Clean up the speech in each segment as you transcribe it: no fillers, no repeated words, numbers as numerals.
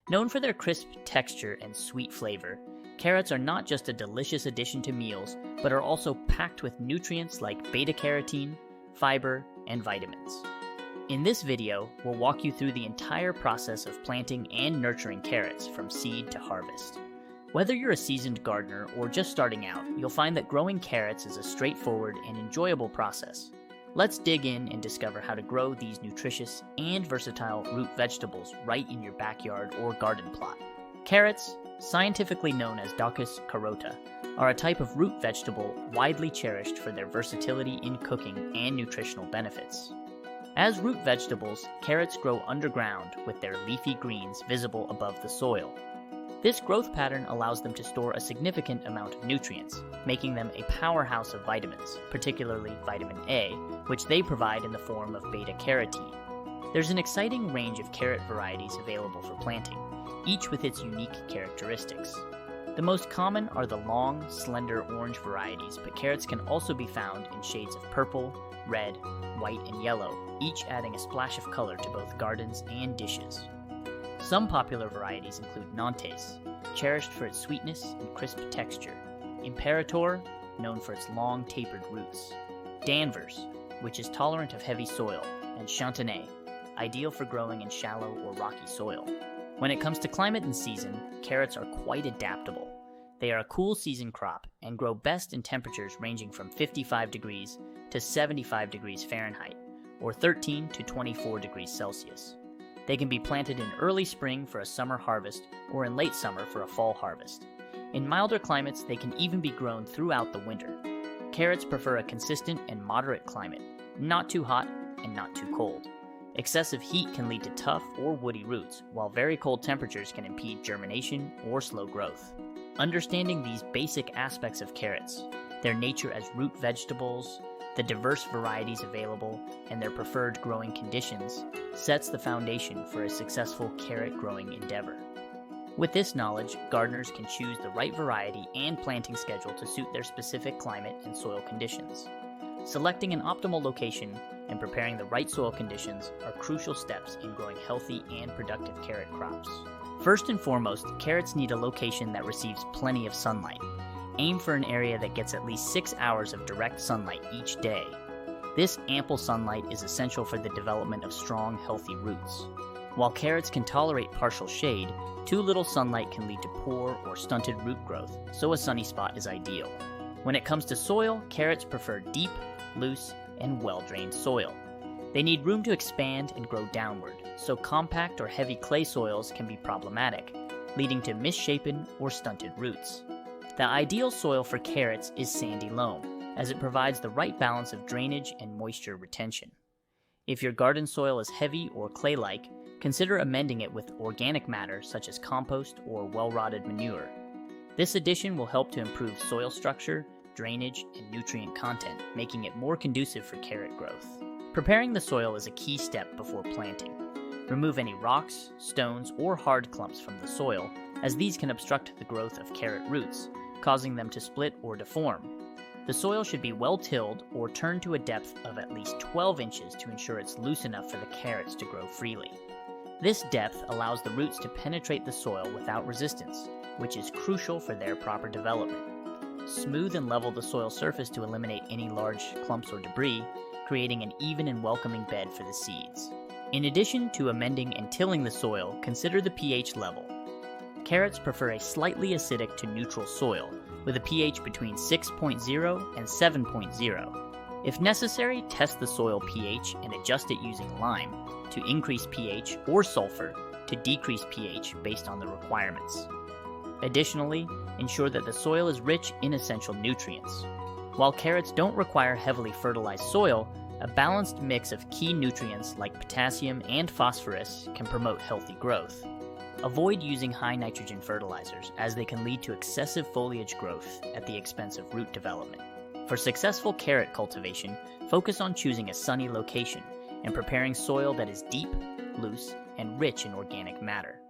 Known for their crisp texture and sweet flavor, carrots are not just a delicious addition to meals, but are also packed with nutrients like beta-carotene, fiber, and vitamins. In this video, we'll walk you through the entire process of planting and nurturing carrots from seed to harvest. Whether you're a seasoned gardener or just starting out, you'll find that growing carrots is a straightforward and enjoyable process. Let's dig in and discover how to grow these nutritious and versatile root vegetables right in your backyard or garden plot. Carrots, scientifically known as Daucus carota, are a type of root vegetable widely cherished for their versatility in cooking and nutritional benefits. As root vegetables, carrots grow underground with their leafy greens visible above the soil. This growth pattern allows them to store a significant amount of nutrients, making them a powerhouse of vitamins, particularly vitamin A, which they provide in the form of beta-carotene. There's an exciting range of carrot varieties available for planting, each with its unique characteristics. The most common are the long, slender orange varieties, but carrots can also be found in shades of purple, red, white, and yellow, each adding a splash of color to both gardens and dishes. Some popular varieties include Nantes, cherished for its sweetness and crisp texture, Imperator, known for its long tapered roots, Danvers, which is tolerant of heavy soil, and Chantenay, ideal for growing in shallow or rocky soil. When it comes to climate and season, carrots are quite adaptable. They are a cool season crop and grow best in temperatures ranging from 55 degrees to 75 degrees Fahrenheit, or 13 to 24 degrees Celsius. They can be planted in early spring for a summer harvest or in late summer for a fall harvest. In milder climates, they can even be grown throughout the winter. Carrots prefer a consistent and moderate climate, not too hot and not too cold. Excessive heat can lead to tough or woody roots, while very cold temperatures can impede germination or slow growth. Understanding these basic aspects of carrots, their nature as root vegetables, the diverse varieties available, and their preferred growing conditions, sets the foundation for a successful carrot growing endeavor. With this knowledge, gardeners can choose the right variety and planting schedule to suit their specific climate and soil conditions. Selecting an optimal location and preparing the right soil conditions are crucial steps in growing healthy and productive carrot crops. First and foremost, carrots need a location that receives plenty of sunlight. Aim for an area that gets at least 6 hours of direct sunlight each day. This ample sunlight is essential for the development of strong, healthy roots. While carrots can tolerate partial shade, too little sunlight can lead to poor or stunted root growth, so a sunny spot is ideal. When it comes to soil, carrots prefer deep, loose, and well-drained soil. They need room to expand and grow downward, so compact or heavy clay soils can be problematic, leading to misshapen or stunted roots. The ideal soil for carrots is sandy loam, as it provides the right balance of drainage and moisture retention. If your garden soil is heavy or clay-like, consider amending it with organic matter such as compost or well-rotted manure. This addition will help to improve soil structure, drainage, and nutrient content, making it more conducive for carrot growth. Preparing the soil is a key step before planting. Remove any rocks, stones, or hard clumps from the soil, as these can obstruct the growth of carrot roots, causing them to split or deform. The soil should be well tilled or turned to a depth of at least 12 inches to ensure it's loose enough for the carrots to grow freely. This depth allows the roots to penetrate the soil without resistance, which is crucial for their proper development. Smooth and level the soil surface to eliminate any large clumps or debris, creating an even and welcoming bed for the seeds. In addition to amending and tilling the soil, consider the pH level. Carrots prefer a slightly acidic to neutral soil, with a pH between 6.0 and 7.0. If necessary, test the soil pH and adjust it using lime to increase pH or sulfur to decrease pH based on the requirements. Additionally, ensure that the soil is rich in essential nutrients. While carrots don't require heavily fertilized soil, a balanced mix of key nutrients like potassium and phosphorus can promote healthy growth. Avoid using high nitrogen fertilizers, as they can lead to excessive foliage growth at the expense of root development. For successful carrot cultivation, focus on choosing a sunny location and preparing soil that is deep, loose, and rich in organic matter.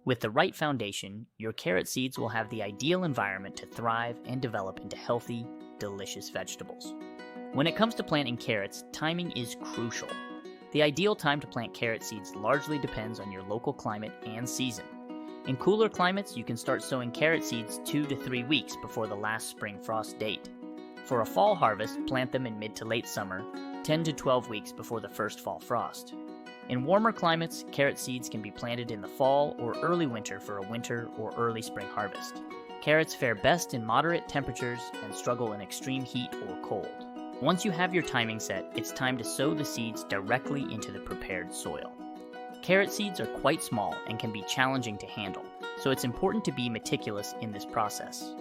With the right foundation, your carrot seeds will have the ideal environment to thrive and develop into healthy, delicious vegetables. When it comes to planting carrots, timing is crucial. The ideal time to plant carrot seeds largely depends on your local climate and season. In cooler climates, you can start sowing carrot seeds 2 to 3 weeks before the last spring frost date. For a fall harvest, plant them in mid to late summer, 10 to 12 weeks before the first fall frost. In warmer climates, carrot seeds can be planted in the fall or early winter for a winter or early spring harvest. Carrots fare best in moderate temperatures and struggle in extreme heat or cold. Once you have your timing set, it's time to sow the seeds directly into the prepared soil. Carrot seeds are quite small and can be challenging to handle, so it's important to be meticulous in this process.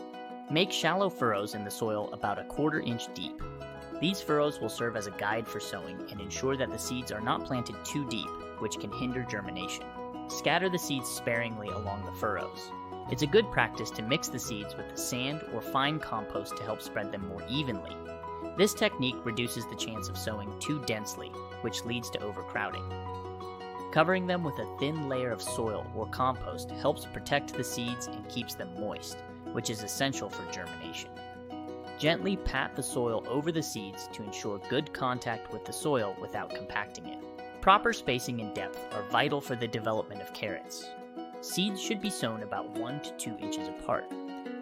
Make shallow furrows in the soil about 1/4 inch deep. These furrows will serve as a guide for sowing and ensure that the seeds are not planted too deep, which can hinder germination. Scatter the seeds sparingly along the furrows. It's a good practice to mix the seeds with the sand or fine compost to help spread them more evenly. This technique reduces the chance of sowing too densely, which leads to overcrowding. Covering them with a thin layer of soil or compost helps protect the seeds and keeps them moist, which is essential for germination. Gently pat the soil over the seeds to ensure good contact with the soil without compacting it. Proper spacing and depth are vital for the development of carrots. Seeds should be sown about 1 to 2 inches apart.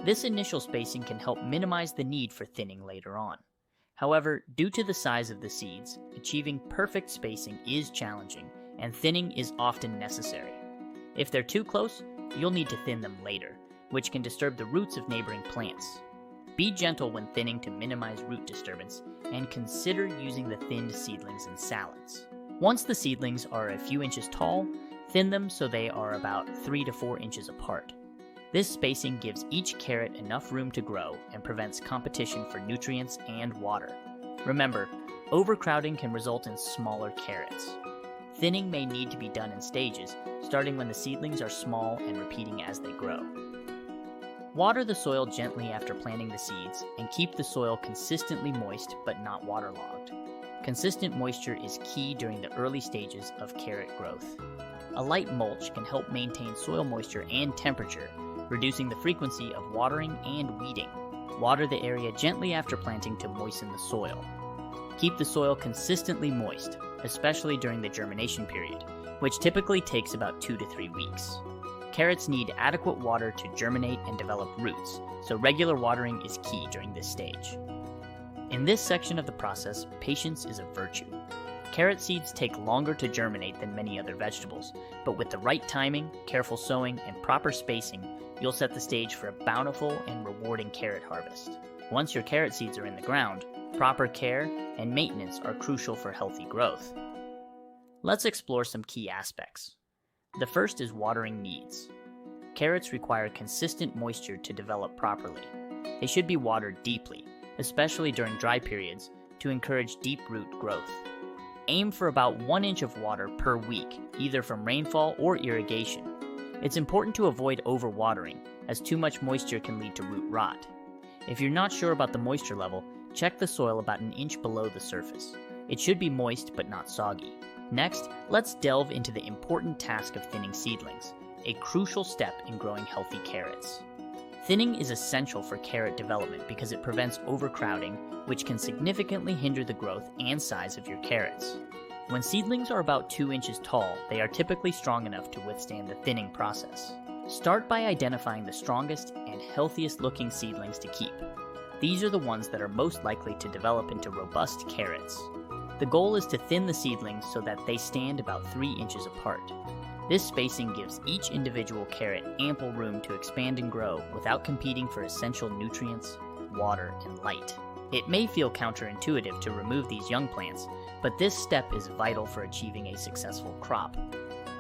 This initial spacing can help minimize the need for thinning later on. However, due to the size of the seeds, achieving perfect spacing is challenging, and thinning is often necessary. If they're too close, you'll need to thin them later, which can disturb the roots of neighboring plants. Be gentle when thinning to minimize root disturbance, and consider using the thinned seedlings in salads. Once the seedlings are a few inches tall, thin them so they are about 3 to 4 inches apart. This spacing gives each carrot enough room to grow and prevents competition for nutrients and water. Remember, overcrowding can result in smaller carrots. Thinning may need to be done in stages, starting when the seedlings are small and repeating as they grow. Water the soil gently after planting the seeds and keep the soil consistently moist but not waterlogged. Consistent moisture is key during the early stages of carrot growth. A light mulch can help maintain soil moisture and temperature, reducing the frequency of watering and weeding. Water the area gently after planting to moisten the soil. Keep the soil consistently moist, especially during the germination period, which typically takes about 2 to 3 weeks. Carrots need adequate water to germinate and develop roots, so regular watering is key during this stage. In this section of the process, patience is a virtue. Carrot seeds take longer to germinate than many other vegetables, but with the right timing, careful sowing, and proper spacing, you'll set the stage for a bountiful and rewarding carrot harvest. Once your carrot seeds are in the ground, proper care and maintenance are crucial for healthy growth. Let's explore some key aspects. The first is watering needs. Carrots require consistent moisture to develop properly. They should be watered deeply, especially during dry periods, to encourage deep root growth. Aim for about 1 inch of water per week, either from rainfall or irrigation. It's important to avoid overwatering, as too much moisture can lead to root rot. If you're not sure about the moisture level, check the soil about 1 inch below the surface. It should be moist but not soggy. Next, let's delve into the important task of thinning seedlings, a crucial step in growing healthy carrots. Thinning is essential for carrot development because it prevents overcrowding, which can significantly hinder the growth and size of your carrots. When seedlings are about 2 inches tall, they are typically strong enough to withstand the thinning process. Start by identifying the strongest and healthiest looking seedlings to keep. These are the ones that are most likely to develop into robust carrots. The goal is to thin the seedlings so that they stand about 3 inches apart. This spacing gives each individual carrot ample room to expand and grow without competing for essential nutrients, water, and light. It may feel counterintuitive to remove these young plants, but this step is vital for achieving a successful crop.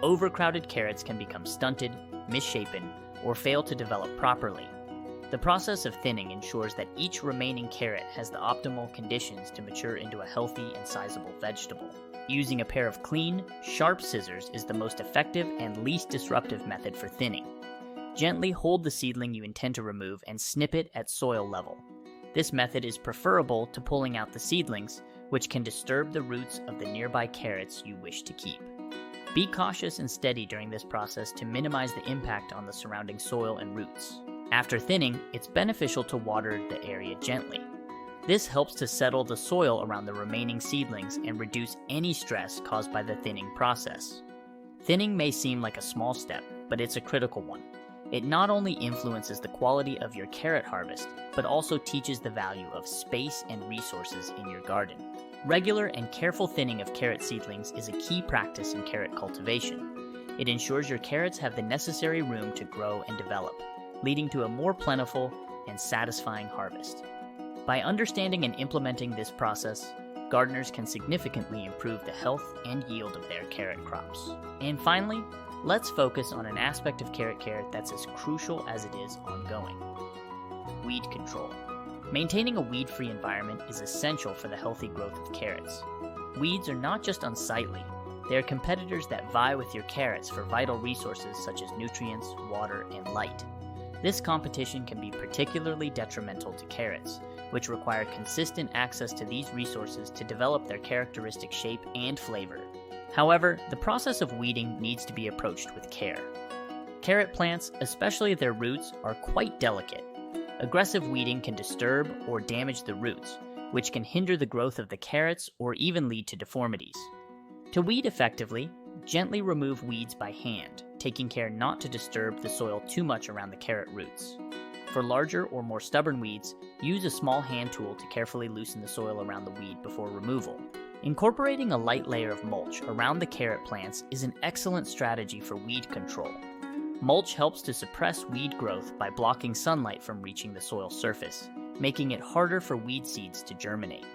Overcrowded carrots can become stunted, misshapen, or fail to develop properly. The process of thinning ensures that each remaining carrot has the optimal conditions to mature into a healthy and sizable vegetable. Using a pair of clean, sharp scissors is the most effective and least disruptive method for thinning. Gently hold the seedling you intend to remove and snip it at soil level. This method is preferable to pulling out the seedlings, which can disturb the roots of the nearby carrots you wish to keep. Be cautious and steady during this process to minimize the impact on the surrounding soil and roots. After thinning, it's beneficial to water the area gently. This helps to settle the soil around the remaining seedlings and reduce any stress caused by the thinning process. Thinning may seem like a small step, but it's a critical one. It not only influences the quality of your carrot harvest, but also teaches the value of space and resources in your garden. Regular and careful thinning of carrot seedlings is a key practice in carrot cultivation. It ensures your carrots have the necessary room to grow and develop, leading to a more plentiful and satisfying harvest. By understanding and implementing this process, gardeners can significantly improve the health and yield of their carrot crops. And finally, let's focus on an aspect of carrot care that's as crucial as it is ongoing: weed control. Maintaining a weed-free environment is essential for the healthy growth of carrots. Weeds are not just unsightly, they are competitors that vie with your carrots for vital resources such as nutrients, water, and light. This competition can be particularly detrimental to carrots, which require consistent access to these resources to develop their characteristic shape and flavor. However, the process of weeding needs to be approached with care. Carrot plants, especially their roots, are quite delicate. Aggressive weeding can disturb or damage the roots, which can hinder the growth of the carrots or even lead to deformities. To weed effectively, gently remove weeds by hand, taking care not to disturb the soil too much around the carrot roots. For larger or more stubborn weeds, use a small hand tool to carefully loosen the soil around the weed before removal. Incorporating a light layer of mulch around the carrot plants is an excellent strategy for weed control. Mulch helps to suppress weed growth by blocking sunlight from reaching the soil surface, making it harder for weed seeds to germinate.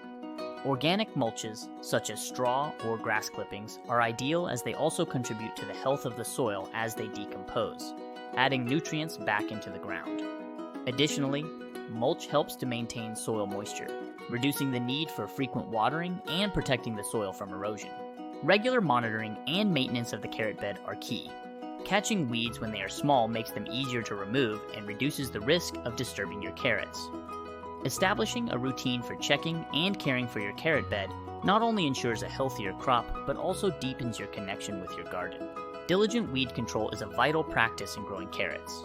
Organic mulches, such as straw or grass clippings, are ideal as they also contribute to the health of the soil as they decompose, adding nutrients back into the ground. Additionally, mulch helps to maintain soil moisture, reducing the need for frequent watering and protecting the soil from erosion. Regular monitoring and maintenance of the carrot bed are key. Catching weeds when they are small makes them easier to remove and reduces the risk of disturbing your carrots. Establishing a routine for checking and caring for your carrot bed not only ensures a healthier crop, but also deepens your connection with your garden. Diligent weed control is a vital practice in growing carrots.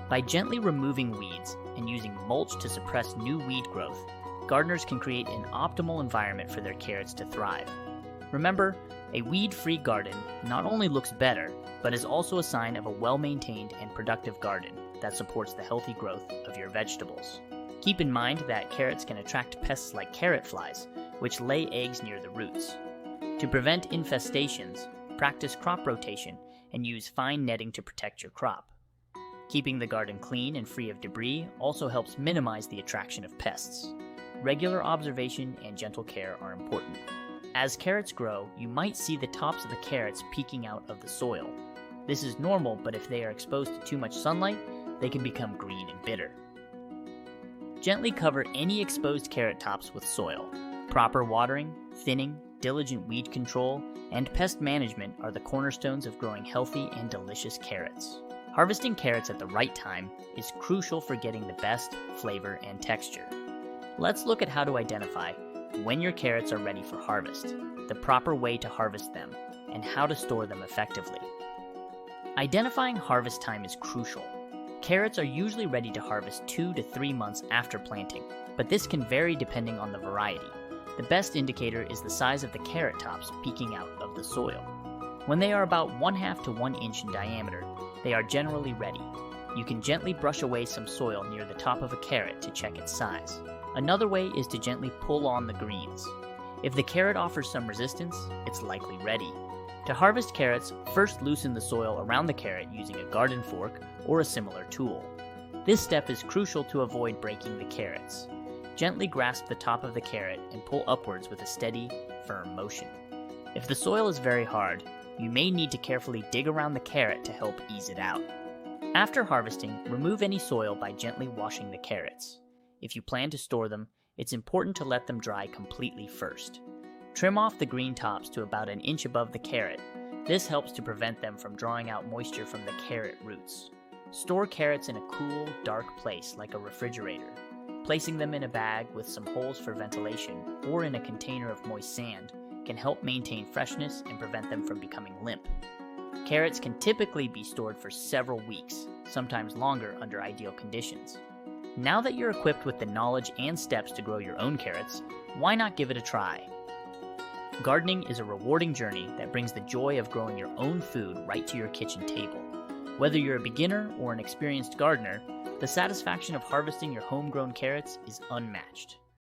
By gently removing weeds and using mulch to suppress new weed growth, gardeners can create an optimal environment for their carrots to thrive. Remember, a weed-free garden not only looks better, but is also a sign of a well-maintained and productive garden that supports the healthy growth of your vegetables. Keep in mind that carrots can attract pests like carrot flies, which lay eggs near the roots. To prevent infestations, practice crop rotation and use fine netting to protect your crop. Keeping the garden clean and free of debris also helps minimize the attraction of pests. Regular observation and gentle care are important. As carrots grow, you might see the tops of the carrots peeking out of the soil. This is normal, but if they are exposed to too much sunlight, they can become green and bitter. Gently cover any exposed carrot tops with soil. Proper watering, thinning, diligent weed control, and pest management are the cornerstones of growing healthy and delicious carrots. Harvesting carrots at the right time is crucial for getting the best flavor and texture. Let's look at how to identify when your carrots are ready for harvest, the proper way to harvest them, and how to store them effectively. Identifying harvest time is crucial. Carrots are usually ready to harvest 2 to 3 months after planting, but this can vary depending on the variety. The best indicator is the size of the carrot tops peeking out of the soil. When they are about 1/2 to 1 inch in diameter, they are generally ready. You can gently brush away some soil near the top of a carrot to check its size. Another way is to gently pull on the greens. If the carrot offers some resistance, it's likely ready. To harvest carrots, first loosen the soil around the carrot using a garden fork or a similar tool. This step is crucial to avoid breaking the carrots. Gently grasp the top of the carrot and pull upwards with a steady, firm motion. If the soil is very hard, you may need to carefully dig around the carrot to help ease it out. After harvesting, remove any soil by gently washing the carrots. If you plan to store them, it's important to let them dry completely first. Trim off the green tops to about 1 inch above the carrot. This helps to prevent them from drawing out moisture from the carrot roots. Store carrots in a cool, dark place like a refrigerator. Placing them in a bag with some holes for ventilation or in a container of moist sand can help maintain freshness and prevent them from becoming limp. Carrots can typically be stored for several weeks, sometimes longer under ideal conditions. Now that you're equipped with the knowledge and steps to grow your own carrots, why not give it a try? Gardening is a rewarding journey that brings the joy of growing your own food right to your kitchen table. Whether you're a beginner or an experienced gardener, the satisfaction of harvesting your homegrown carrots is unmatched.